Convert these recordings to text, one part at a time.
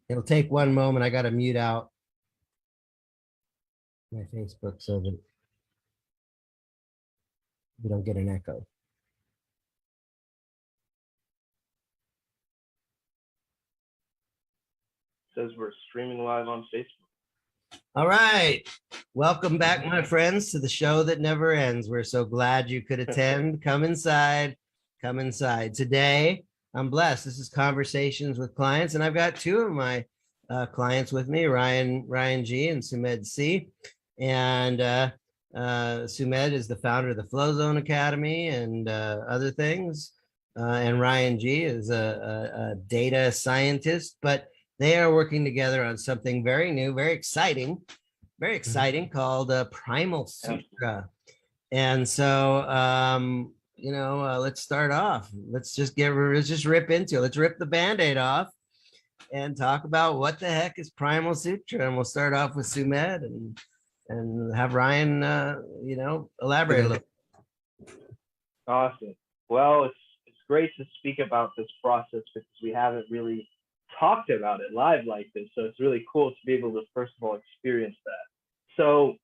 It'll take one moment. I got to mute out my Facebook so that we don't get an echo. Says we're streaming live on Facebook. All right. Welcome back, my friends, to the show that never ends. We're so glad you could attend. Come inside. Come inside. Today, I'm blessed. This is Conversations with Clients, and I've got two of my clients with me, Ryan G and Sumedh C. And Sumedh is the founder of the Flow Zone Academy and other things. And Ryan G is a data scientist, but they are working together on something very new, very exciting called Primal Sutra. And so, let's start off. Let's just rip into it. Let's rip the Band-Aid off and talk about what the heck is Primal Sutra. And we'll start off with Sumedh and have Ryan, elaborate a little. Awesome. Well, it's great to speak about this process because we haven't really talked about it live like this. So it's really cool to be able to, first of all, experience that. So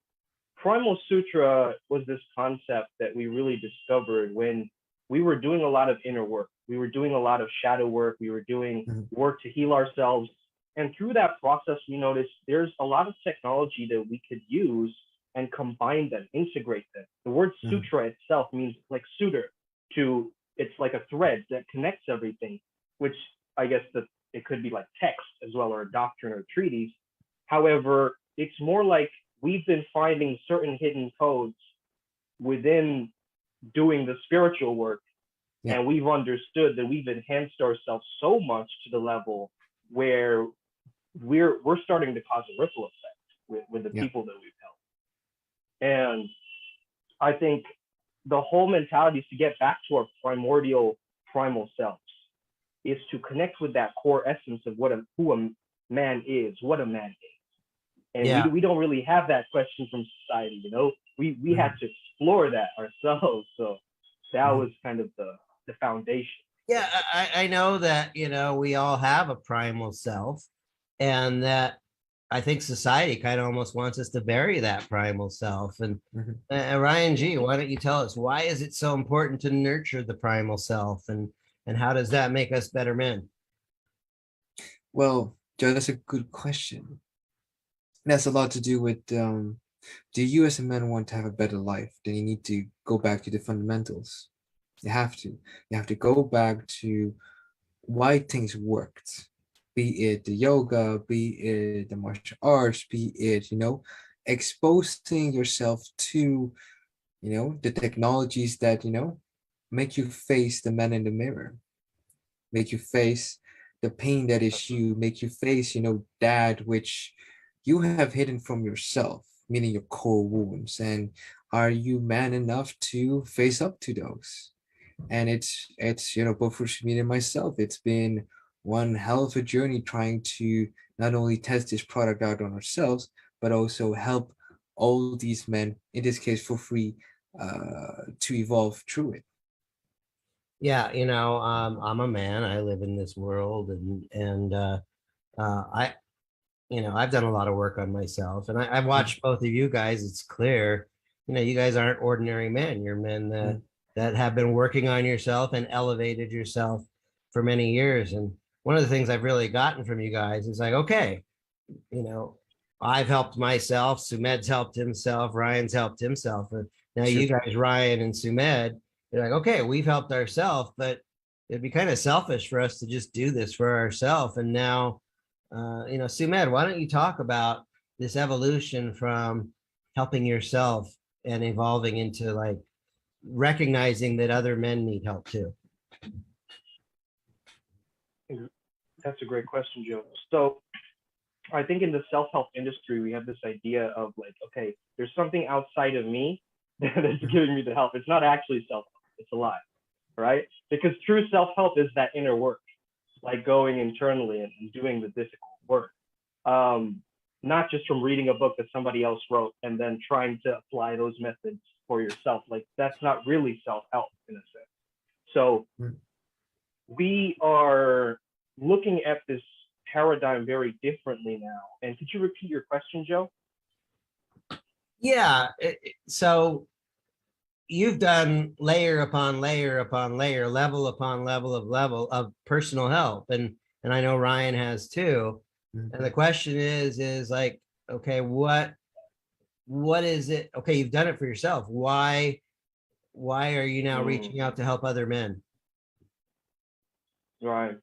Primal Sutra was this concept that we really discovered when we were doing a lot of inner work. We were doing a lot of shadow work. We were doing work to heal ourselves. And through that process, we noticed there's a lot of technology that we could use and combine them, integrate them. The word sutra itself means like suitor it's like a thread that connects everything, which I guess it could be like text as well, or a doctrine or treatise. However, it's more like we've been finding certain hidden codes within doing the spiritual work. Yeah. And we've understood that we've enhanced ourselves so much to the level where we're starting to cause a ripple effect with the people that we've helped. And I think the whole mentality is to get back to our primal selves, is to connect with that core essence of who a man is, what a man is. And we don't really have that question from society, we had to explore that ourselves. So that was kind of the foundation. Yeah, I know that, we all have a primal self, and that I think society kind of almost wants us to bury that primal self. And Ryan G, why don't you tell us, why is it so important to nurture the primal self, and how does that make us better men? Well, Joe, that's a good question. That's a lot to do with, do you as a man want to have a better life? Then you need to go back to the fundamentals. You have to go back to why things worked, be it the yoga, be it the martial arts, be it, exposing yourself to, the technologies that, make you face the man in the mirror, make you face the pain that is you, make you face, that which you have hidden from yourself, meaning your core wounds. And are you man enough to face up to those? And it's both for me and myself, it's been one hell of a journey trying to not only test this product out on ourselves, but also help all these men, in this case for free, to evolve through it. Yeah, I'm a man. I live in this world, and I've done a lot of work on myself, and I've watched both of you guys. It's clear, you guys aren't ordinary men. You're men that have been working on yourself and elevated yourself for many years. And one of the things I've really gotten from you guys is like, okay, I've helped myself, Sumedh's helped himself, Ryan's helped himself. And now you guys, Ryan and Sumedh, you're like, okay, we've helped ourselves, but it'd be kind of selfish for us to just do this for ourselves. And now, Sumedh, why don't you talk about this evolution from helping yourself and evolving into like recognizing that other men need help too? That's a great question, Joe. So I think in the self-help industry, we have this idea of like, okay, there's something outside of me that is giving me the help. It's not actually self-help, it's a lie, right? Because true self-help is that inner work, like going internally and doing the difficult work. Not just from reading a book that somebody else wrote and then trying to apply those methods for yourself. Like that's not really self-help in a sense. So we are looking at this paradigm very differently now. And could you repeat your question, Joe? Yeah. So you've done layer upon layer upon layer, level upon level of personal help, and I know Ryan has too. Mhm. And the question is like, okay, what is it? Okay, you've done it for yourself. Why are you now reaching out to help other men? Right.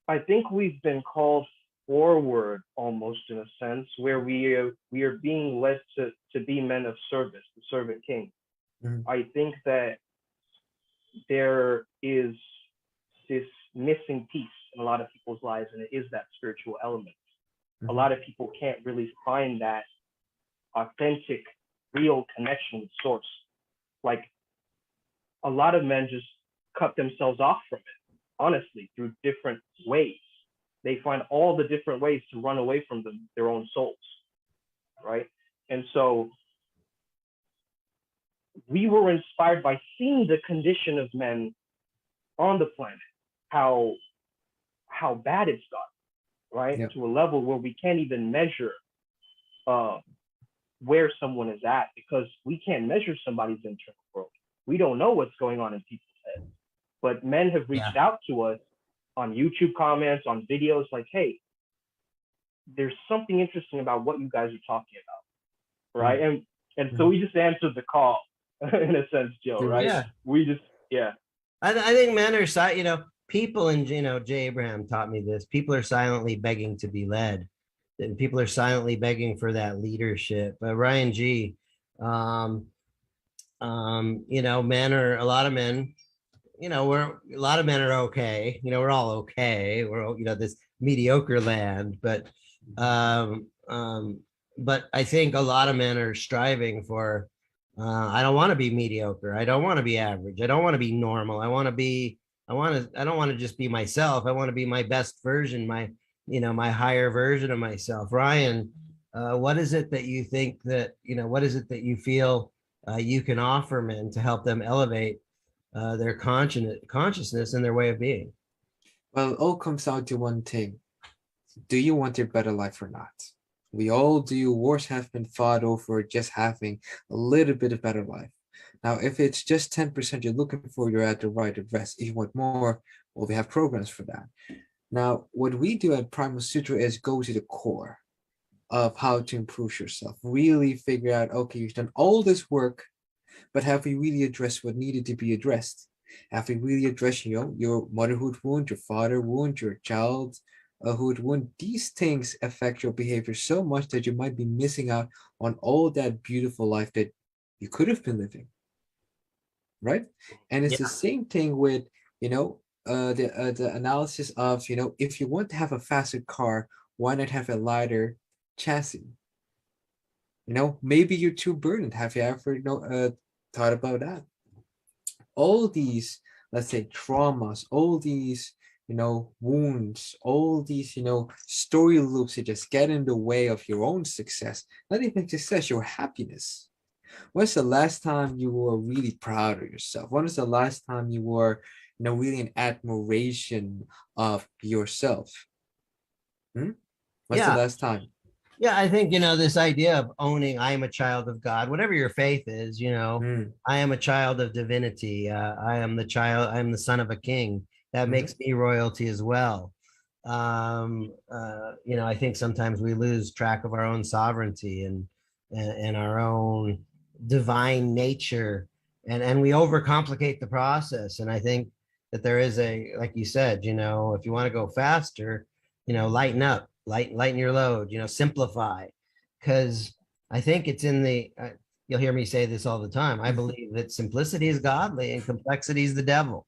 I think we've been called forward almost in a sense where we are being led to be men of service, the servant king. Mhm. I think that there is this missing piece in a lot of people's lives, and it is that spiritual element. A Mhm. lot of people can't really find that authentic, real connection with source. Like a lot of men just cut themselves off from it, honestly, through different ways. They find all the different ways to run away from their own souls, right? And so we were inspired by seeing the condition of men on the planet, how bad it's got, right? Yep. To a level where we can't even measure where someone is at, because we can't measure somebody's internal growth. We don't know what's going on in people's heads. But men have reached out to us on YouTube comments, on videos, like, hey, there's something interesting about what you guys are talking about, right? And so we just answered the call in a sense, Joe, right? Yeah. We just, yeah. I think men are, people, and, Jay Abraham taught me this. People are silently begging to be led, and people are silently begging for that leadership. Ryan G, men are, a lot of men, a lot of men are okay. We're all okay. We're, this mediocre land, um, but I think a lot of men are striving for, I don't want to be mediocre. I don't want to be average. I don't want to be normal. I don't want to just be myself. I want to be my best version, my higher version of myself. Ryan, what is it that you think that, what is it that you feel you can offer men to help them elevate their consciousness and their way of being? Well, it all comes down to one thing. Do you want a better life or not? We all do. Wars have been fought over just having a little bit of better life. Now, if it's just 10% you're looking for, you're at the right address. If you want more, well, we have programs for that. Now, what we do at Primal Sutra is go to the core of how to improve yourself. Really figure out, okay, you've done all this work, but have we really addressed what needed to be addressed? Have we really addressed, your motherhood wound, your father wound, your childhood wound? These things affect your behavior so much that you might be missing out on all that beautiful life that you could have been living, right? And it's the same thing with, the analysis of, if you want to have a faster car, why not have a lighter chassis? Maybe you're too burdened. Have you ever, thought about that? All these, let's say, traumas, all these, wounds, all these, story loops that just get in the way of your own success, not even success, your happiness. When's the last time you were really proud of yourself? When was the last time you were, really in admiration of yourself? When's the Yeah. last time? Yeah, I think, this idea of owning, I am a child of God, whatever your faith is, I am a child of divinity. I am the son of a king. That makes me royalty as well. I think sometimes we lose track of our own sovereignty and our own divine nature, and we overcomplicate the process. And I think that there is like you said, if you want to go faster, lighten up, lighten your load, simplify. Because I think it's in you'll hear me say this all the time. I believe that simplicity is godly and complexity is the devil.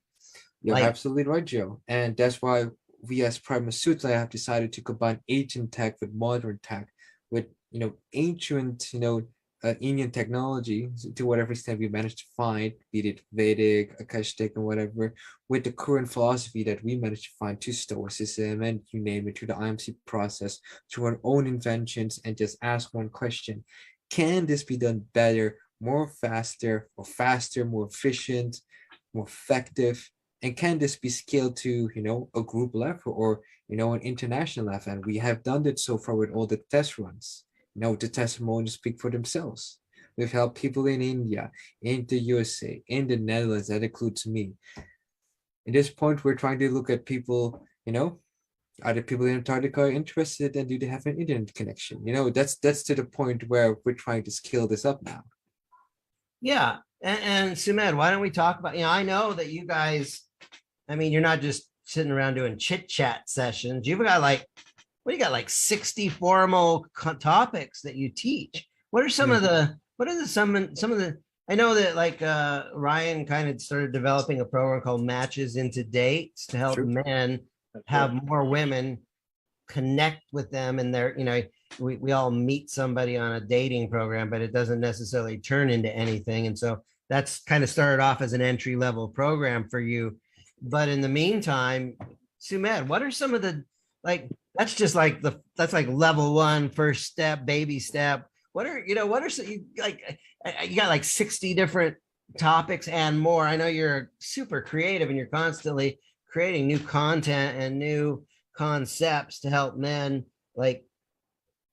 You're absolutely right, Joe. And that's why we as Primal Sutra have decided to combine ancient tech with modern tech, with, ancient, Indian technology to whatever extent we managed to find, be it Vedic, Akashic, and whatever, with the current philosophy that we managed to find, to Stoicism and you name it, to the IMC process, to our own inventions, and just ask one question: can this be done better, more faster, more efficient, more effective? And can this be scaled to, a group level or, an international level? And we have done it so far with all the test runs. The testimonials speak for themselves. We've helped people in India, in the USA, in the Netherlands, that includes me. At this point, we're trying to look at people, are the people in Antarctica interested and do they have an internet connection? That's to the point where we're trying to scale this up now. Yeah. And Sumedh, why don't we talk about, I know that you guys, I mean, you're not just sitting around doing chit chat sessions. You've got you got like 60 formal topics that you teach. What are some of the, some of the, I know that like Ryan kind of started developing a program called Matches into Dates to help men have more women connect with them and their, we all meet somebody on a dating program, but it doesn't necessarily turn into anything. And so that's kind of started off as an entry level program for you. But in the meantime, Sumedh, what are some of the, like, that's just like that's like level one, first step, baby step. What are some, you got like 60 different topics and more. I know you're super creative and you're constantly creating new content and new concepts to help men, like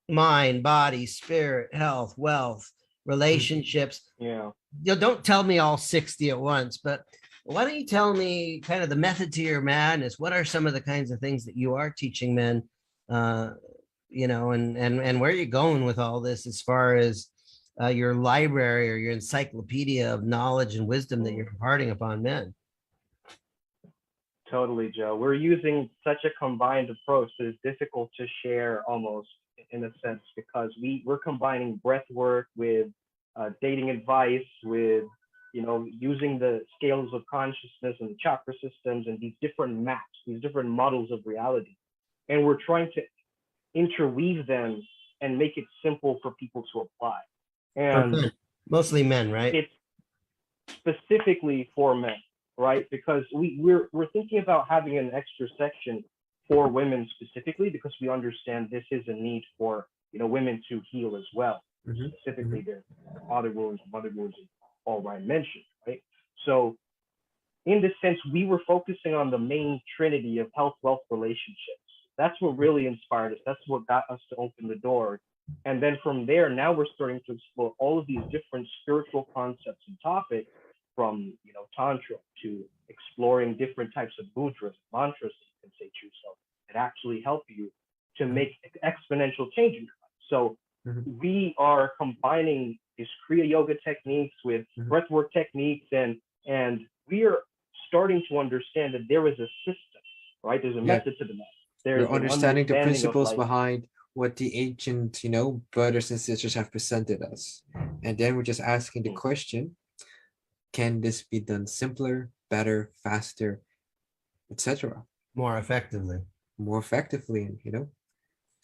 mind, body, spirit, health, wealth, relationships. Yeah. Don't tell me all 60 at once, but why don't you tell me kind of the method to your madness? What are some of the kinds of things that you are teaching men, and where are you going with all this as far as your library or your encyclopedia of knowledge and wisdom that you're imparting upon men? Totally, Joe. We're using such a combined approach that it's difficult to share almost in a sense because we're combining breath work with dating advice, with using the scales of consciousness and the chakra systems and these different maps, these different models of reality. And we're trying to interweave them and make it simple for people to apply. And mostly men, right? It's specifically for men, right? Because we're thinking about having an extra section for women specifically because we understand this is a need for women to heal as well. Specifically their father wounds, mother wounds, all Ryan mentioned, right? So in this sense, we were focusing on the main trinity of health, wealth, relationships. That's what really inspired us. That's what got us to open the door. And then from there, now we're starting to explore all of these different spiritual concepts and topics, from tantra to exploring different types of mudras, mantras that you can say to yourself that actually help you to make exponential change in your life. So we are combining these Kriya yoga techniques with breathwork techniques, and we are starting to understand that there is a system, right? There's a method to the madness. There's We're understanding the principles behind what the ancient, brothers and sisters have presented us. And then we're just asking the question, can this be done simpler, better, faster, etc.? More effectively. And,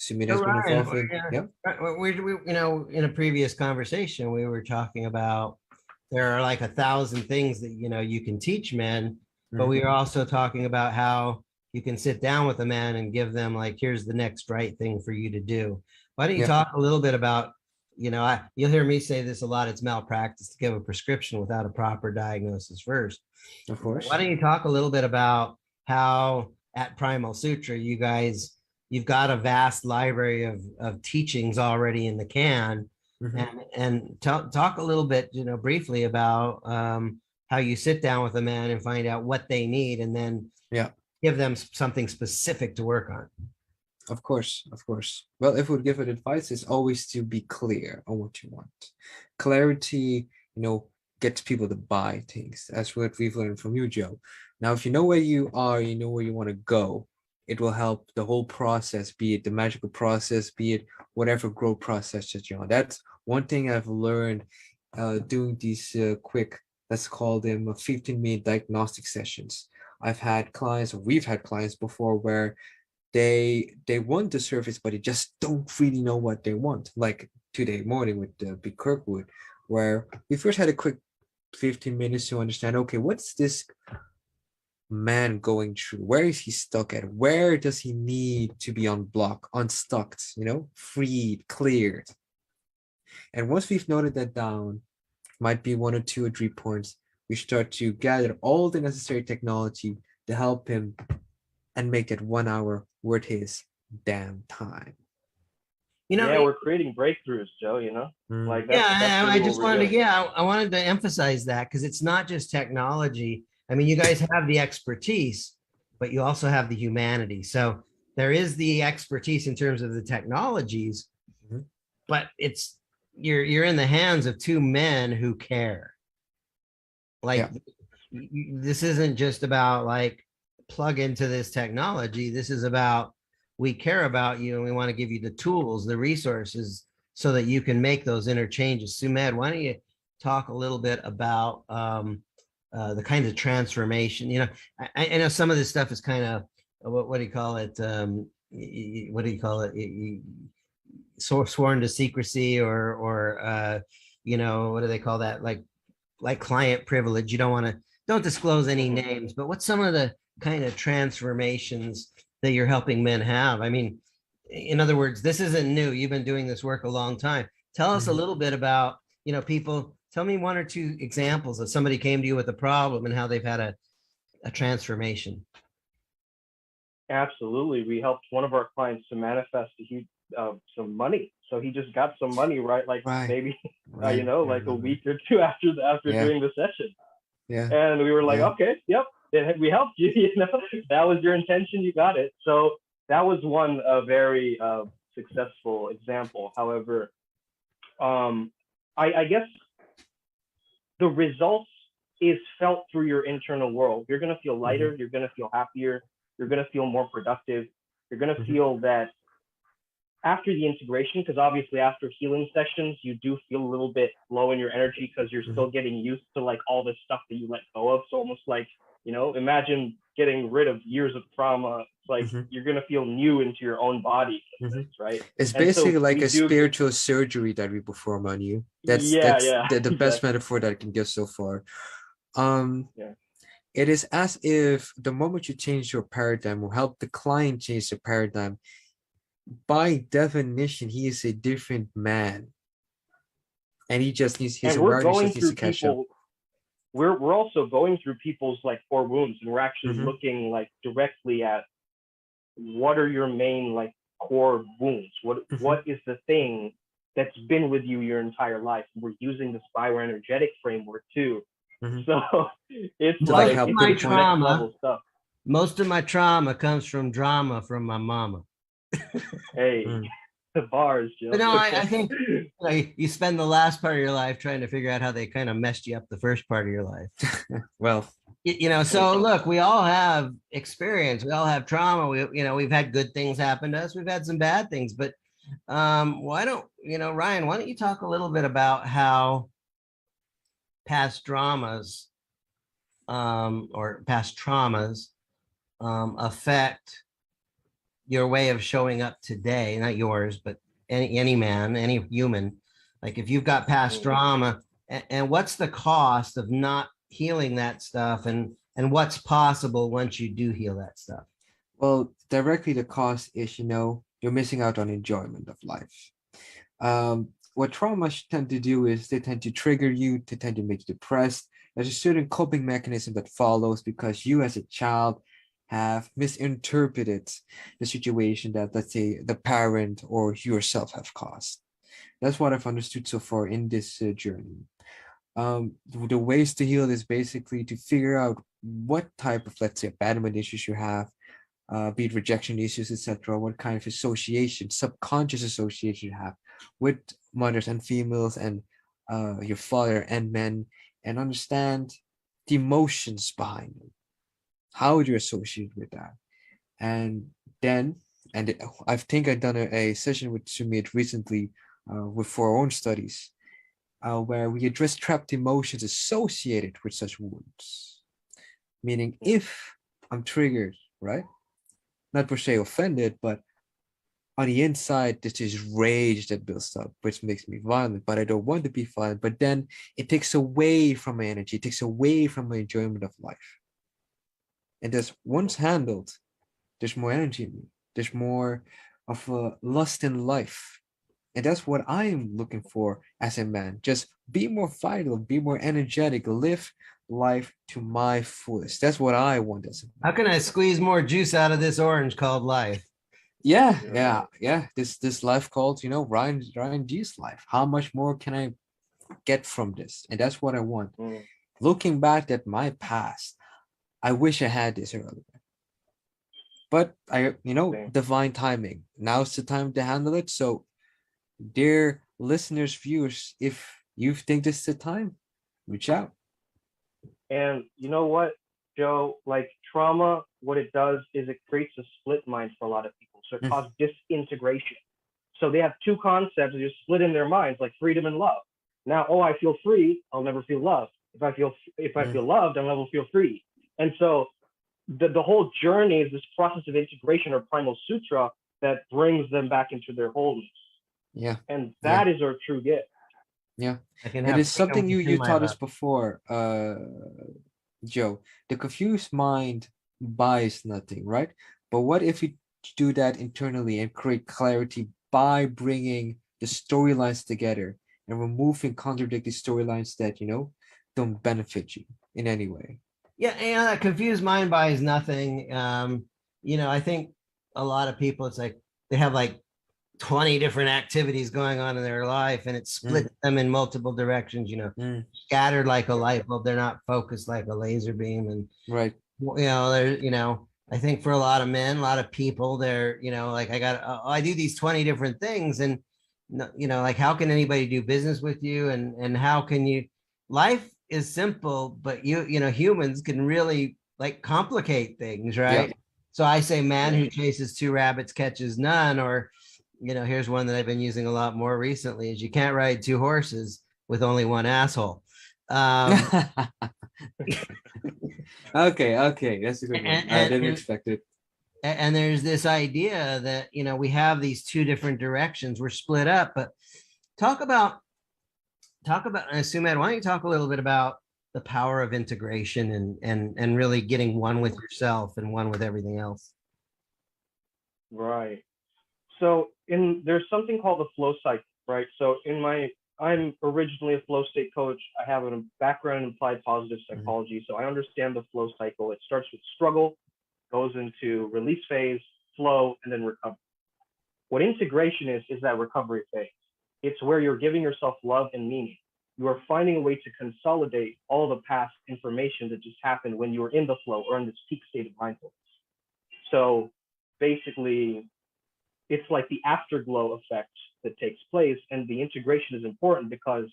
Sumedh has been involved in, we in a previous conversation, we were talking about there are like 1,000 things that, you can teach men, but we are also talking about how you can sit down with a man and give them like, here's the next right thing for you to do. Why don't you talk a little bit about, you'll hear me say this a lot, it's malpractice to give a prescription without a proper diagnosis first. Of course. Why don't you talk a little bit about how at Primal Sutra, you've got a vast library of teachings already in the can, and talk a little bit, briefly about how you sit down with a man and find out what they need, and then give them something specific to work on. Of course. Well, if we give it advice, it's always to be clear on what you want. Clarity, gets people to buy things. That's what we've learned from you, Joe. Now, if you know where you are, you know where you want to go, it will help the whole process, be it the magical process, be it whatever growth process that you're on. That's one thing I've learned doing these quick, let's call them 15-minute diagnostic sessions. We've had clients before where they want the service, but they just don't really know what they want. Like today morning with Big Kirkwood, where we first had a quick 15 minutes to understand, okay, what's this man going through? Where is he stuck at? Where does he need to be unstuck, freed, cleared? And once we've noted that down, might be 1 or 2 or 3 points, we start to gather all the necessary technology to help him and make that 1 hour worth his damn time. You know, Yeah, we're creating breakthroughs, Joe, you know? Like yeah, that's I really what just we're wanted to, doing. yeah, I wanted to emphasize that because it's not just technology. I mean, you guys have the expertise, but you also have the humanity. So there is the expertise in terms of the technologies, Mhm. but it's you're in the hands of two men who care. Like Yeah. this isn't just about like plug into this technology. This is about we care about you and we want to give you the tools, the resources so that you can make those interchanges. Sumedh, why don't you talk a little bit about the kinds of transformation? You know, I know some of this stuff is kind of what do you call it? What do you call it? Sworn to secrecy or you know, what do they call that? Like client privilege. You don't disclose any names, but what's some of the kind of transformations that you're helping men have? I mean, in other words, this isn't new. You've been doing this work a long time. Tell us a Mhm. little bit about, you know, people, tell me one or two examples of somebody came to you with a problem and how they've had a transformation. Absolutely. We helped one of our clients to manifest a huge some money. So he just got some money, right? Like Right. maybe Right. you know, I like a remember. week or two after Yeah. doing the session. Yeah. And we were like, Yeah. okay, yep, we helped you. You know, that was your intention. You got it. So that was one very successful example. However, I guess the results is felt through your internal world. You're gonna feel Mhm. lighter. You're gonna feel happier. You're gonna feel more productive. You're gonna Mhm. feel that after the integration, because obviously after healing sessions, you do feel a little bit low in your energy because you're Mhm. still getting used to like all this stuff that you let go of. So almost like, you know, imagine getting rid of years of trauma. It's like Mhm. you're gonna feel new into your own body, Mhm. right? It's And so basically like we a do, spiritual surgery that we perform on you. That's yeah, that's yeah, the best exactly, metaphor that I can give so far. Um, yeah. it is as if the moment you change your paradigm or help the client change the paradigm, by definition, he is a different man. And his And we're awareness going just needs to through catch up. people. We're also going through people's like core wounds, and we're actually Mm-hmm. looking like directly at what are your main like core wounds? Mm-hmm. What is the thing that's been with you your entire life? We're using this bioenergetic framework too. Mm-hmm. So it's To like like Most of help my it's next pinpoint. trauma, level stuff. most of my trauma comes from drama from my mama. Hey, Mm. the bars, But Joe. no, I think like, you spend the last part of your life trying to figure out how they kind of messed you up the first part of your life. Well, You know, so look, we all have experience, we all have trauma. You know, we've had good things happen to us, we've had some bad things, but why don't you know, Ryan, why don't you talk a little bit about how past dramas or past traumas affect your way of showing up today, not yours, but any man, any human. Like if you've got past Mm. drama, and what's the cost of not healing that stuff, and what's possible once you do heal that stuff? well, directly the cost is, you're missing out on enjoyment of life. What traumas tend to do is they tend to trigger you, they tend to make you depressed. There's a certain coping mechanism that follows because you as a child have misinterpreted the situation that, let's say, the parent or yourself have caused. That's what I've understood so far in this journey. The ways to heal is basically to figure out what type of, let's say, abandonment issues you have, be it rejection issues, etc. What kind of association, subconscious association you have with mothers and females and your father and men, and understand the emotions behind it. How would you associate with that? And then, I think I've done a session with Sumedh recently for our own studies, where we address trapped emotions associated with such wounds. Meaning, if I'm triggered, right? Not per se offended, but on the inside, there's this rage that builds up, which makes me violent, but I don't want to be violent. But then it takes away from my energy, it takes away from my enjoyment of life. And that's once handled, there's more energy in me. There's more of a lust in life. And that's what I am looking for as a man. Just be more vital, be more energetic, live life to my fullest. That's what I want as a How can I squeeze more juice out of this orange called life? yeah. This life called, Ryan G's life. How much more can I get from this? And that's what I want. Mm. Looking back at my past, I wish I had this earlier. But Same. divine timing. Now's the time to handle it. So, dear listeners, viewers, if you think this is the time, reach out. And you know what, Joe? Like trauma, what it does is it creates a split mind for a lot of people. So it Mm. causes disintegration. So they have two concepts that just split in their minds, like freedom and love. Now, oh, I feel free, I'll never feel loved. If I feel loved, I'll never feel free. And so the whole journey is this process of integration or Primal Sutra that brings them back into their wholeness. Yeah. And that is our true gift. Yeah. I can It have is something freedom you within my taught us love. before, Joe. The confused mind buys nothing, right? But what if we do that internally and create clarity by bringing the storylines together and removing contradicting storylines that, don't benefit you in any way? Yeah, that confused mind buys nothing. I think a lot of people, it's like they have like 20 different activities going on in their life and it splits them in multiple directions, Mm, scattered like a light bulb. They're not focused like a laser beam. And, right. I think for a lot of men, a lot of people, they're, like I do these 20 different things. And, like how can anybody do business with you? And how can life is simple, but humans can really like complicate things, right? Yeah. So I say, man Yeah. who chases two rabbits catches none, or here's one that I've been using a lot more recently is you can't ride two horses with only one asshole. Okay. That's a good one. And, I and, didn't and, expect it. and there's this idea that, we have these two different directions. We're split up, but talk about, Sumedh, why don't you talk a little bit about the power of integration and really getting one with yourself and one with everything else? Right. So there's something called the flow cycle, right? So I'm originally a flow state coach. I have a background in applied positive psychology, so I understand the flow cycle. It starts with struggle, goes into release phase, flow, and then recovery. What integration is that recovery phase. It's where you're giving yourself love and meaning. You are finding a way to consolidate all the past information that just happened when you were in the flow or in this peak state of mindfulness. So basically, it's like the afterglow effect that takes place. And the integration is important because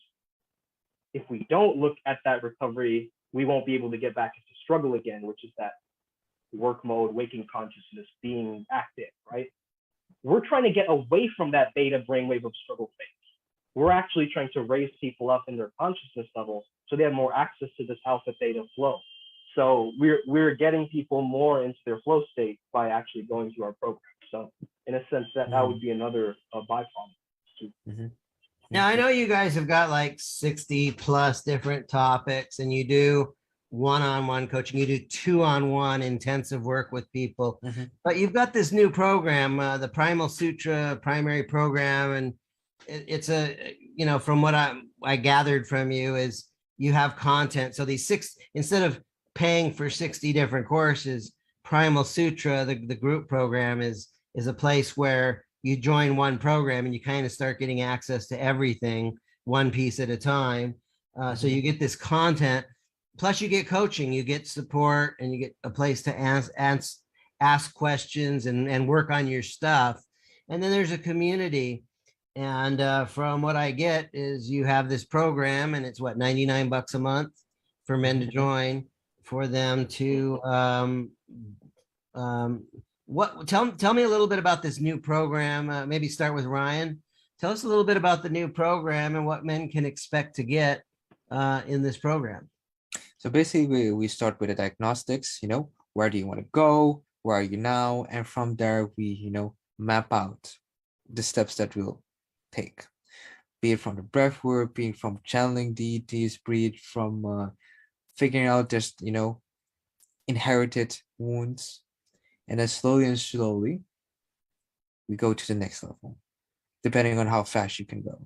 if we don't look at that recovery, we won't be able to get back into struggle again, which is that work mode, waking consciousness, being active, right? We're trying to get away from that beta brainwave of struggle phase. We're actually trying to raise people up in their consciousness level so they have more access to this alpha theta flow. So we're getting people more into their flow state by actually going through our program. So in a sense, that would be another byproduct. Mm-hmm. Now, I know you guys have got like 60 plus different topics and you do one-on-one coaching, you do two-on-one intensive work with people, but you've got this new program, the Primal Sutra primary program. And it's from what I gathered from you is you have content. So these instead of paying for 60 different courses, Primal Sutra, the group program is a place where you join one program and you kind of start getting access to everything one piece at a time. So you get this content, plus you get coaching, you get support, and you get a place to ask questions and work on your stuff. And then there's a community. And from what I get is you have this program and it's what, $99 a month for men to join, for them to tell me a little bit about this new program. Maybe start with Ryan. Tell us a little bit about the new program and what men can expect to get in this program. So basically, we start with the diagnostics. Where do you want to go? Where are you now? And from there, we map out the steps that we'll take. Be it from the breath work, be it from channeling deities, be it from figuring out just inherited wounds. And then slowly and slowly, we go to the next level, depending on how fast you can go.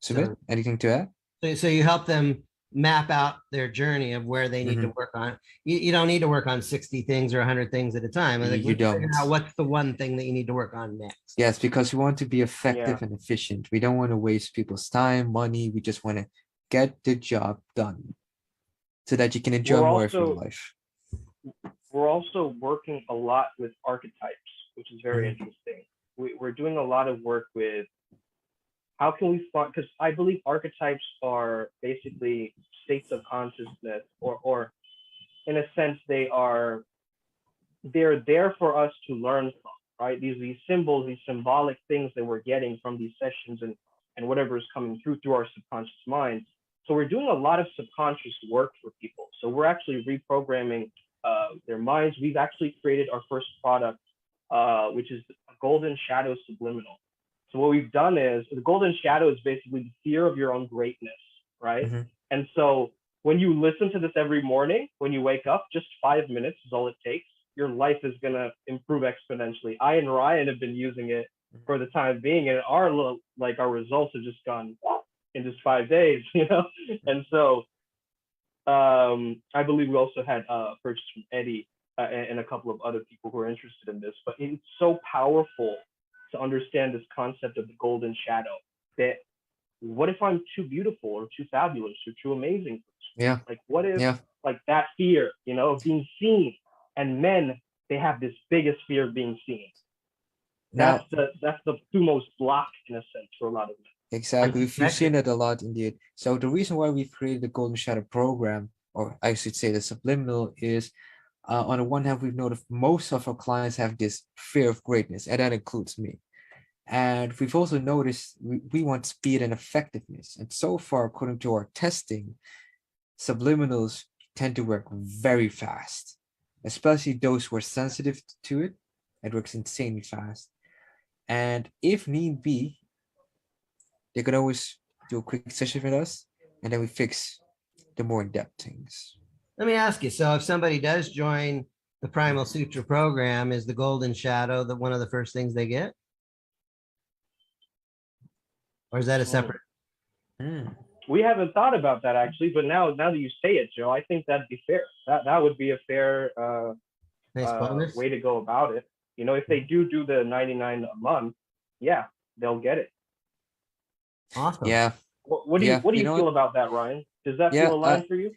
Sumedh, anything to add? So you help them map out their journey of where they need to work on. You don't need to work on 60 things or 100 things at a time. Like, You let's figure don't. out what's the one thing that you need to work on next. Yes, because we want to be Yeah. effective and efficient. We don't want to waste people's time, money. We just want to get the job done so that you can enjoy more of your life. We're also working a lot with archetypes, which is very Mhm. interesting. We're doing a lot of work with how can we find, because I believe archetypes are basically states of consciousness, or in a sense they're there for us to learn from, right? These symbols, these symbolic things that we're getting from these sessions and whatever is coming through our subconscious mind. So we're doing a lot of subconscious work for people. So we're actually reprogramming their minds. We've actually created our first product, which is a golden shadow subliminal. So what we've done is the golden shadow is basically the fear of your own greatness, right? Mhm. And so when you listen to this every morning, when you wake up, just 5 minutes is all it takes. Your life is gonna improve exponentially. I and Ryan have been using it for the time being, and our results have just gone in just 5 days, you know. And so I believe we also had purchase from Eddie and a couple of other people who are interested in this. But it's so powerful to understand this concept of the golden shadow. That what if I'm too beautiful or too fabulous or too amazing? Yeah. Like what if Yeah. like that fear, you know, of being seen? And men, they have this biggest fear of being seen. Now, That's the two most blocked in a sense for a lot of men. exactly. We've seen it a lot indeed. So the reason why we've created the Golden Shadow program, or I should say the subliminal, is on the one hand, we've noticed most of our clients have this fear of greatness, and that includes me. And we've also noticed we want speed and effectiveness. And so far, according to our testing, subliminals tend to work very fast, especially those who are sensitive to it. It works insanely fast. And if need be, they can always do a quick session with us, and then we fix the more in-depth things. Let me ask you. So if somebody does join the Primal Sutra program, is the golden shadow one of the first things they get? Or is that a separate? We haven't thought about that actually, but now that you say it, Joe, I think that'd be fair. That would be a fair Nice way to go about it. You know, if they do the 99 a month, yeah, they'll get it. Awesome. Yeah. What do you feel about that, Ryan? Does that feel aligned for you?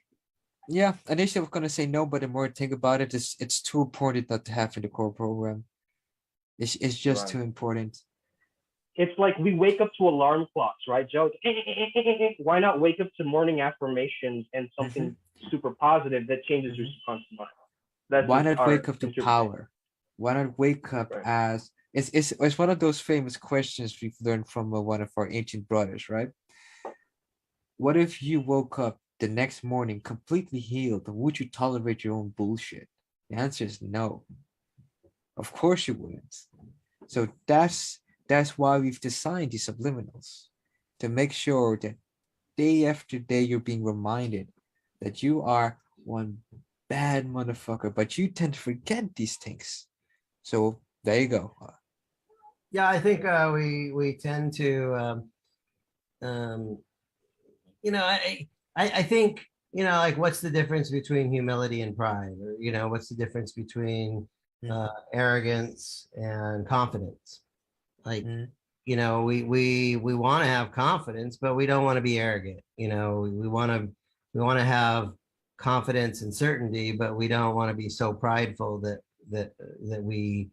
Yeah, initially I was gonna say no, but the more I think about it, it's too important not to have in the core program. It's just too important. It's like we wake up to alarm clocks, right, Joe? Why not wake up to morning affirmations and something super positive that changes your subconscious mind? Why not wake up to power? Why not wake up as it's one of those famous questions we've learned from one of our ancient brothers, right? What if you woke up the next morning completely healed? Would you tolerate your own bullshit? The answer is no. Of course you wouldn't. So that's why we've designed these subliminals, to make sure that day after day you're being reminded that you are one bad motherfucker, but you tend to forget these things. So there you go. Yeah, I think we tend to you know, I think, you know, like what's the difference between humility and pride? Or, you know, what's the difference between arrogance and confidence? Like, you know, we want to have confidence, but we don't want to be arrogant. You know, we want to have confidence and certainty, but we don't want to be so prideful that we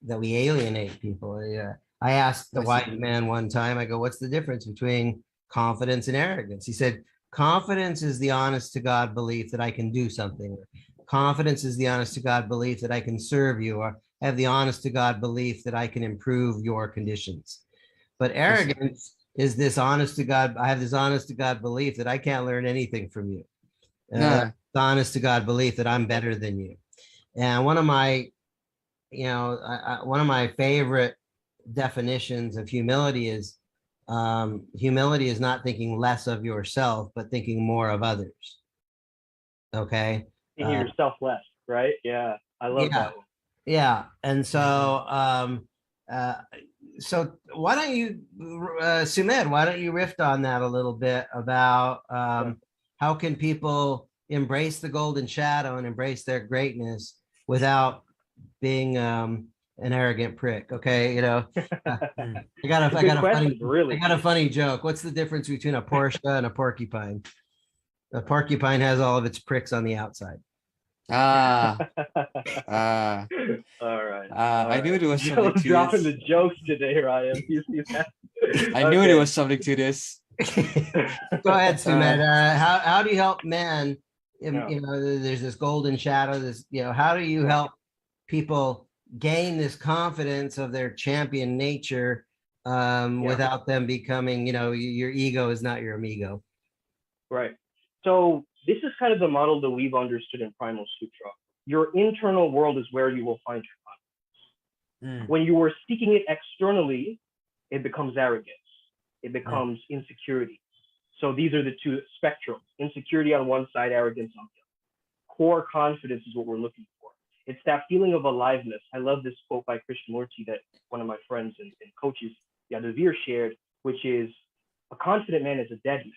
alienate people. Yeah. I asked the wise man one time, I go, what's the difference between confidence and arrogance? He said, confidence is the honest to God belief that I can do something. Confidence is the honest to God belief that I can serve you, or have the honest to God belief that I can improve your conditions. But arrogance is this honest to God, I have this honest to God belief that I can't learn anything from you. The honest to God belief that I'm better than you. And one of my, you know, one of my favorite definitions of humility is not thinking less of yourself, but thinking more of others. Okay. Thinking yourself less, right? Yeah. I love that one. Yeah. And so So why don't you, Sumedh, why don't you riff on that a little bit about how can people embrace the golden shadow and embrace their greatness without being an arrogant prick? Okay, you know, I got a funny joke. What's the difference between a Porsche and a porcupine? A porcupine has all of its pricks on the outside. All right. I knew there was something to dropping this. the jokes today, Ryan. You see that? I knew there was something to this. Go ahead, Sumedh. How do you help men? You know, there's this golden shadow. This, you know, how do you help people gain this confidence of their champion nature without them becoming, you know, your ego is not your amigo? Right. So this is kind of the model that we've understood in Primal Sutra. Your internal world is where you will find your confidence. When you are seeking it externally, it becomes arrogance. It becomes insecurity. So these are the two spectrums: insecurity on one side, arrogance on the other. Core confidence is what we're looking for. It's that feeling of aliveness. I love this quote by Krishnamurti that one of my friends and coaches, Yadavir, shared, which is, a confident man is a dead man,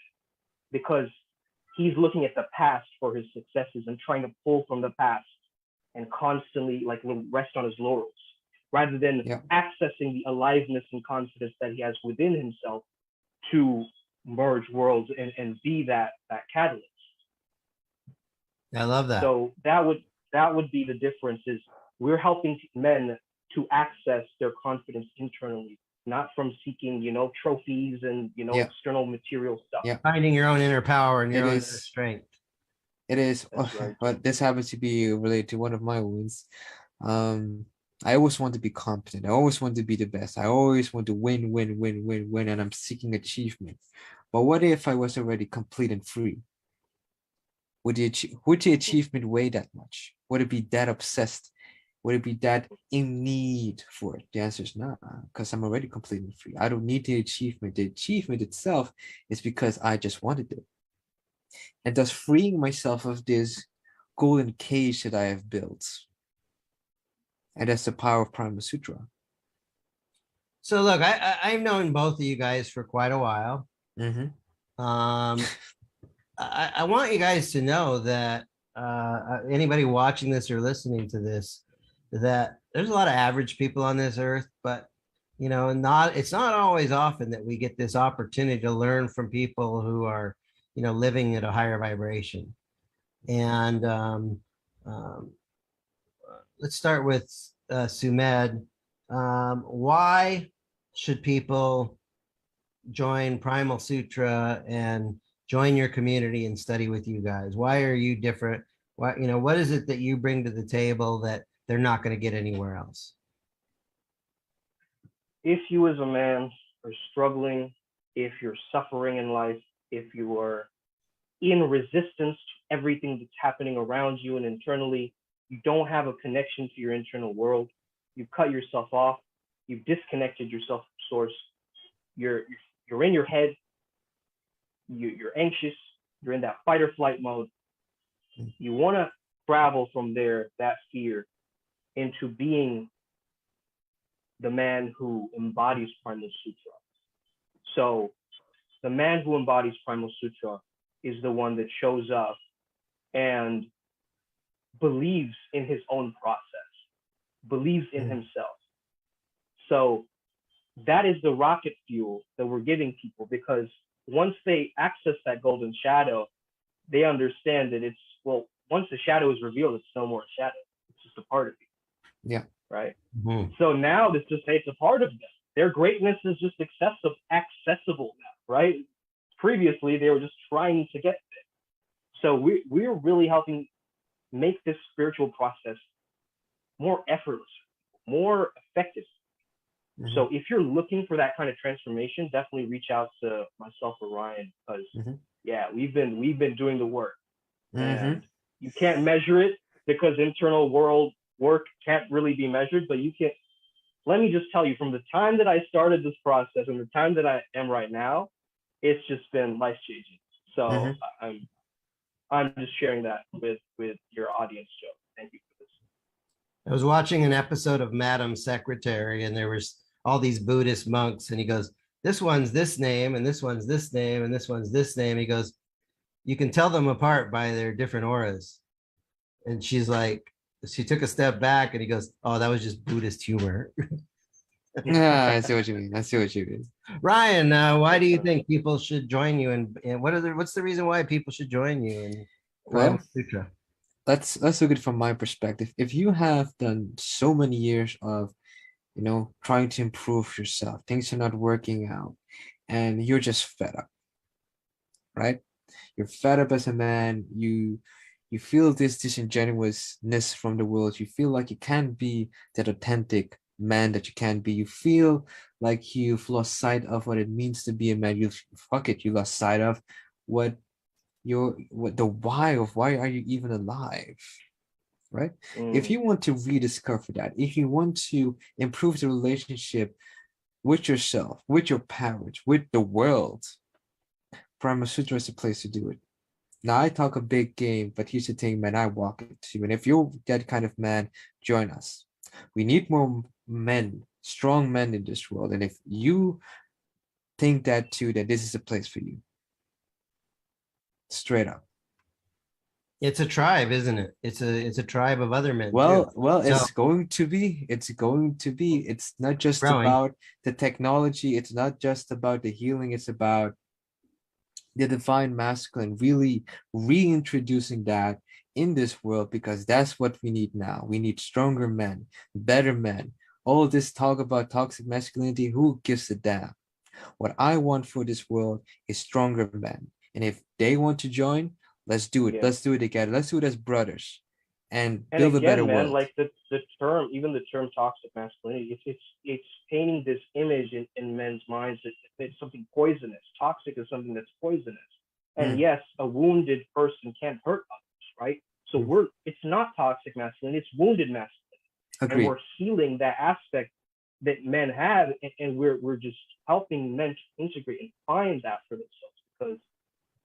because he's looking at the past for his successes and trying to pull from the past and constantly like rest on his laurels, rather than accessing the aliveness and confidence that he has within himself to merge worlds and be that catalyst. I love that. So that would be the difference, is we're helping men to access their confidence internally, not from seeking, you know, trophies and, you know, external material stuff. Finding your own inner power and your own inner strength. It is. Right. But this happens to be related to one of my wounds. I always want to be competent. I always want to be the best. I always want to win, and I'm seeking achievement. But what if I was already complete and free? Would the achievement weigh that much? Would it be that obsessed? Would it be that in need for it? The answer is not, because I'm already complete and free. I don't need the achievement. The achievement itself is because I just wanted it. And thus freeing myself of this golden cage that I have built. And that's the power of Primal Sutra. So look, I've known both of you guys for quite a while. I want you guys to know that anybody watching this or listening to this, that there's a lot of average people on this earth, but you know, it's not always often that we get this opportunity to learn from people who are, you know, living at a higher vibration. And let's start with Sumedh. Why should people join Primal Sutra and join your community and study with you guys? Why are you different? Why, you know, what is it that you bring to the table that they're not going to get anywhere else? If you as a man are struggling, if you're suffering in life, if you are in resistance to everything that's happening around you and internally, you don't have a connection to your internal world, you've cut yourself off, you've disconnected yourself from source, you're in your head, you're anxious, you're in that fight or flight mode. You want to travel from there, that fear, into being the man who embodies Primal Sutra. So the man who embodies Primal Sutra is the one that shows up and believes in his own process, believes in himself. So that is the rocket fuel that we're giving people, because once they access that golden shadow, they understand that it's, well, once the shadow is revealed, it's no more a shadow. It's just a part of you. Yeah. Right. So now this just it's a part of them. Their greatness is just accessible now, right? Previously, they were just trying to get there. So we're really helping make this spiritual process more effortless, more effective. So if you're looking for that kind of transformation, definitely reach out to myself or Ryan, because we've been doing the work. And you can't measure it because internal world work can't really be measured, but you can. Let me just tell you, from the time that I started this process and the time that I am right now, it's just been life changing. So I'm just sharing that with your audience, Joe. Thank you for this. I was watching an episode of Madam Secretary, and there was all these Buddhist monks, and he goes, this one's this name, and this one's this name, and this one's this name. He goes, you can tell them apart by their different auras. And she's like, she took a step back, and he goes, oh, that was just Buddhist humor. Yeah, I see what you mean. I see what you mean. Ryan, why do you think people should join you? And what's the reason why people should join you in Primal Well, Sutra? let's look at it from my perspective. If you have done so many years of, trying to improve yourself, things are not working out, and you're just fed up, right? You're fed up as a man. You feel this disingenuousness from the world. You feel like you can't be that authentic man that you can be. You feel like you've lost sight of what it means to be a man. You lost sight of what the why of why are you even alive, right? If you want to rediscover that, if you want to improve the relationship with yourself, with your parents, with the world, Primal Sutra is the place to do it. Now I talk a big game, but here's the thing, man, I walk it too. And if you're that kind of man, join us. We need more men, strong men in this world. And if you think that too, then this is a place for you. Straight up. It's a tribe, isn't it? It's a tribe of other men. Well, too. well, So- it's going to be. It's going to be. It's not just Growing. about the technology. It's not just about the healing. It's about the divine masculine, really reintroducing that in this world, because that's what we need now. We need stronger men, better men. All this talk about toxic masculinity, who gives a damn? What I want for this world is stronger men. And if they want to join, let's do it. Yeah. Let's do it together. Let's do it as brothers and And build a again, better man, world. like the term, even the term toxic masculinity, it's painting this image in men's minds that it's something poisonous. Toxic is something that's poisonous. And yes, a wounded person can't hurt others, right? So it's not toxic masculinity, it's wounded masculinity. Agreed. And we're healing that aspect that men have, and we're just helping men to integrate and find that for themselves, because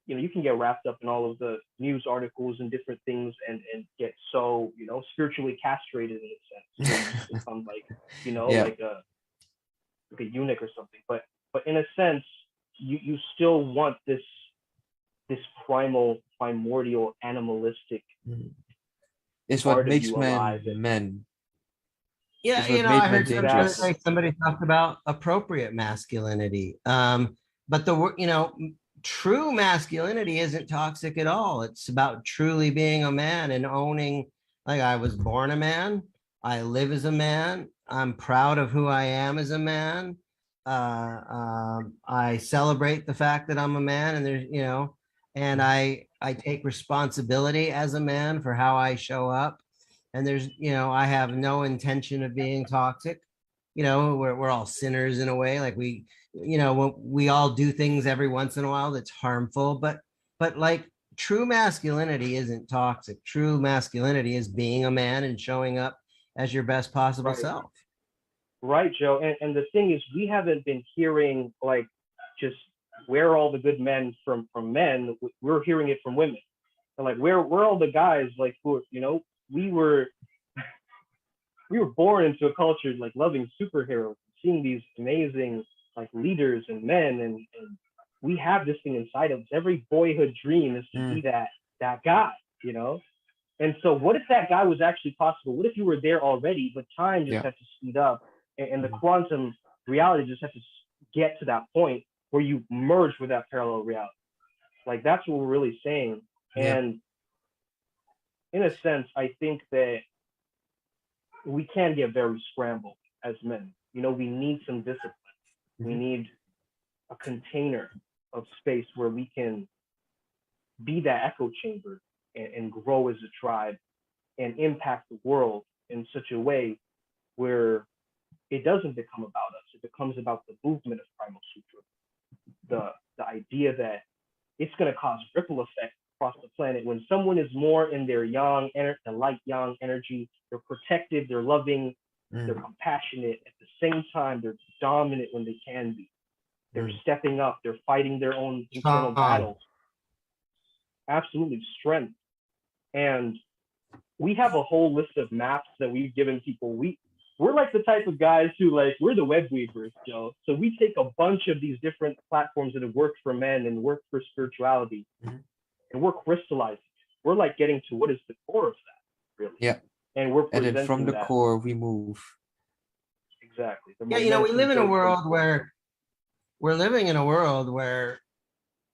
you can get wrapped up in all of the news articles and different things and get so spiritually castrated in a sense. So you just become like like a eunuch or something. But in a sense, you still want this primordial animalistic. It's what part of makes you men alive. men. Yeah, It's what made I men heard dangerous. somebody talked about appropriate masculinity. But true masculinity isn't toxic at all. It's about truly being a man and owning, like, I was born a man, I live as a man, I'm proud of who I am as a man. I celebrate the fact that I'm a man, and and I take responsibility as a man for how I show up. And I have no intention of being toxic. We're all sinners in a way. Like we all do things every once in a while that's harmful, but like true masculinity isn't toxic. True masculinity is being a man and showing up as your best possible self. Right, Joe. And the thing is, we haven't been hearing like just where are all the good men from men. We're hearing it from women. And like where all the guys like who we were born into a culture like loving superheroes, seeing these amazing like leaders and men, and we have this thing inside of us. Every boyhood dream is to be that guy, And so what if that guy was actually possible? What if you were there already, but time just had to speed up, and the quantum reality just had to get to that point where you merge with that parallel reality? Like that's what we're really saying. And in a sense, I think that we can get very scrambled as men. We need some discipline. We need a container of space where we can be that echo chamber and grow as a tribe and impact the world in such a way where it doesn't become about us. It becomes about the movement of Primal Sutra. The idea that it's going to cause ripple effect across the planet. When someone is more in their the light yang energy, they're protective, they're loving, they're compassionate. At the same time, they're dominant when they can be. They're stepping up, they're fighting their own internal battles. Absolutely, strength. And we have a whole list of maps that we've given people. we're like the type of guys who like, we're the web weavers, Joe. So we take a bunch of these different platforms that have worked for men and worked for spirituality, and we're crystallizing. We're like getting to what is the core of that, really. Yeah. And we're And presenting then from the that. core we move. Exactly. The Yeah, you know, we momentum live in a goes world from- where we're living in a world where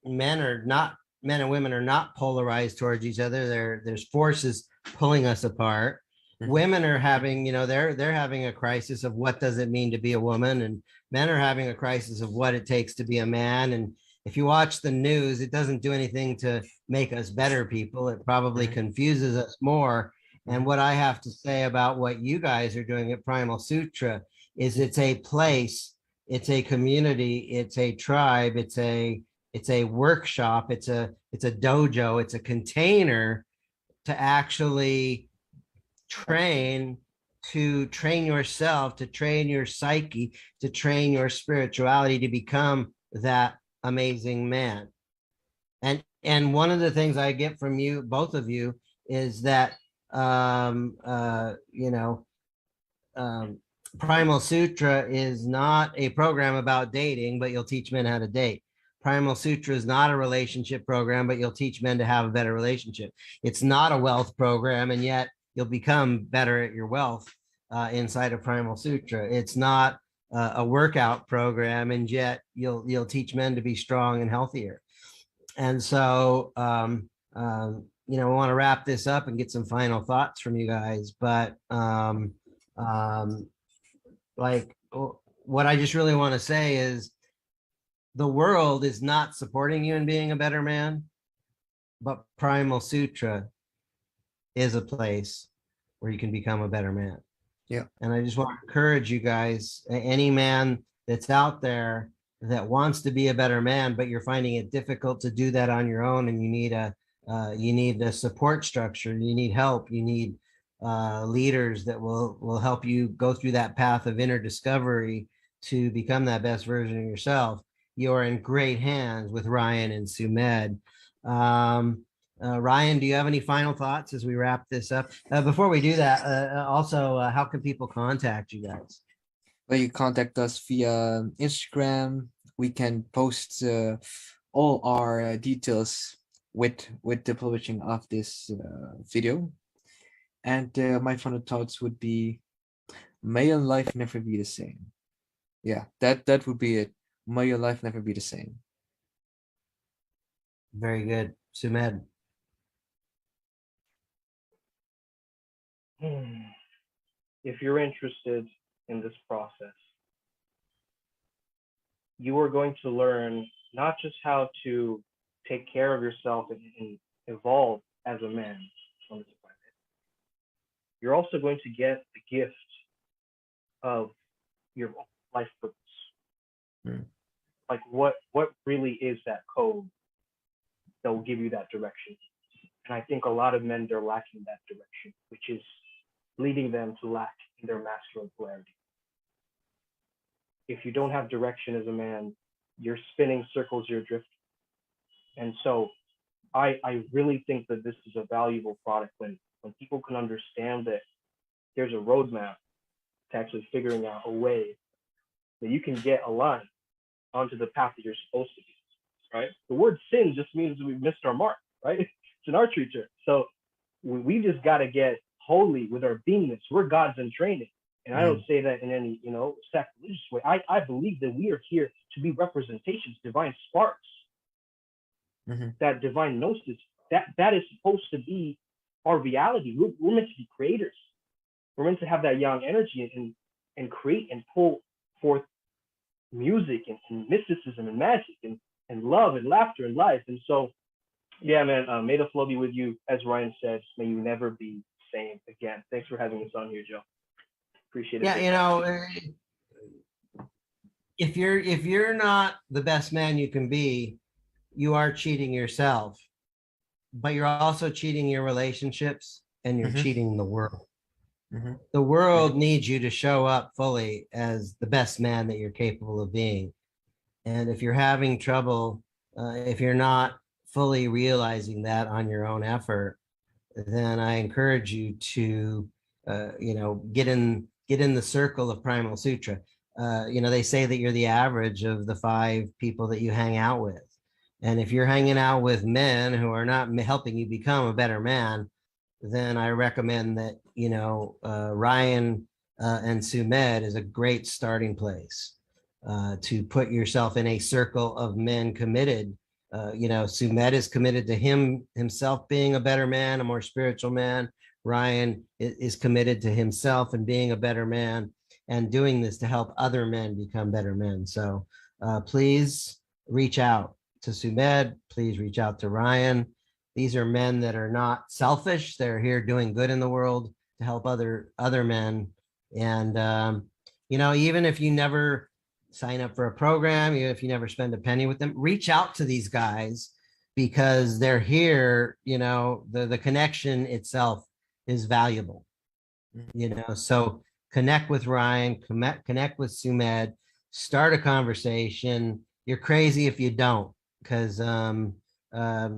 men and women are not polarized towards each other. There's forces pulling us apart. Mhm. Women are having, you know, they're having a crisis of what does it mean to be a woman, and men are having a crisis of what it takes to be a man. And if you watch the news, it doesn't do anything to make us better people. It probably Mhm. confuses us more. And Mhm. what I have to say about what you guys are doing at Primal Sutra is it's a place, it's a community, it's a tribe, it's a workshop, it's a dojo, it's a container to actually train yourself, to train your psyche, to train your spirituality to become that amazing man. And one of the things I get from you, both of you, is that you know, Primal Sutra is not a program about dating, but you'll teach men how to date. Primal Sutra is not a relationship program, but you'll teach men to have a better relationship. It's not a wealth program, and yet you'll become better at your wealth inside of Primal Sutra. It's not a workout program, and yet you'll teach men to be strong and healthier. And so, you know, we want to wrap this up and get some final thoughts from you guys. But like, what I just really want to say is the world is not supporting you in being a better man, but Primal Sutra is a place where you can become a better man. Yeah. And I just want to encourage you guys, any man that's out there that wants to be a better man, but you're finding it difficult to do that on your own, and you need a support structure, you need help, you need leaders that will help you go through that path of inner discovery to become that best version of yourself. You're in great hands with Ryan and Sumedh. Ryan, do you have any final thoughts as we wrap this up? Before we do that, also, how can people contact you guys? Well, you contact us via Instagram. We can post all our details with the publishing of this video. And my final thoughts would be, may your life never be the same. Yeah, that would be it. May your life never be the same. Very good. Sumedh. If you're interested in this process, you are going to learn not just how to take care of yourself and evolve as a man on this planet. You're also going to get the gift of your life purpose. Like what really is that code that will give you that direction? And I think a lot of men, they're lacking that direction, which is leading them to lack in their masculine polarity. If you don't have direction as a man, you're spinning circles, you're drifting. And so I really think that this is a valuable product when people can understand that there's a roadmap to actually figuring out a way that you can get aligned onto the path that you're supposed to be, right? The word sin just means we missed our mark, right? It's an archery term. So we just got to get holy with our beingness. We're gods in training. And I don't say that in any, sacrilegious way. I believe that we are here to be representations, divine sparks, that divine gnosis, that is supposed to be our reality. We're meant to be creators. We're meant to have that young energy and create and pull forth music and mysticism and magic and love and laughter and life. And so, yeah, man, may the flow be with you. As Ryan said, may you never be the same again. Thanks for having us on here, Joe. Appreciate it. Yeah, if you're not the best man you can be, you are cheating yourself, but you're also cheating your relationships, and you're cheating the world. The world needs you to show up fully as the best man that you're capable of being. And if you're having trouble, if you're not fully realizing that on your own effort, then I encourage you to, get in get in the circle of Primal Sutra. They say that you're the average of the 5 people that you hang out with. And if you're hanging out with men who are not helping you become a better man, then I recommend that, Ryan and Sumedh is a great starting place to put yourself in a circle of men committed. Sumedh is committed to himself being a better man, a more spiritual man. Ryan is committed to himself and being a better man and doing this to help other men become better men. So please reach out to Sumedh. Please reach out to Ryan. These are men that are not selfish. They're here doing good in the world to help other men. And, even if you never sign up for a program, even if you never spend a penny with them, reach out to these guys because they're here, the connection itself is valuable, so connect with Ryan, connect with Sumedh, start a conversation. You're crazy if you don't, because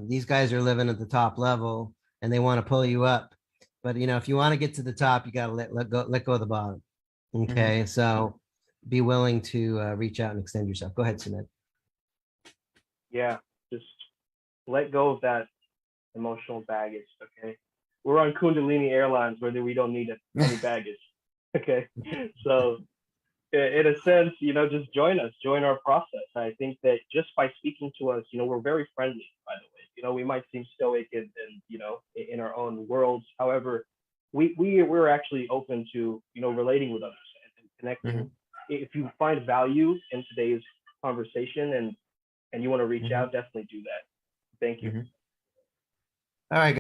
these guys are living at the top level and they want to pull you up. But if you want to get to the top, you got to let go of the bottom. Okay. So be willing to reach out and extend yourself. Go ahead, Sumedh. Yeah, just let go of that emotional baggage. Okay, we're on Kundalini Airlines where we don't need any baggage. Okay, so in a sense, just join our process. I think that just by speaking to us, we're very friendly, by the way. We might seem stoic and in our own worlds. However, we're actually open to, relating with others and connecting. If you find value in today's conversation and you want to reach out, definitely do that. Thank you. All right.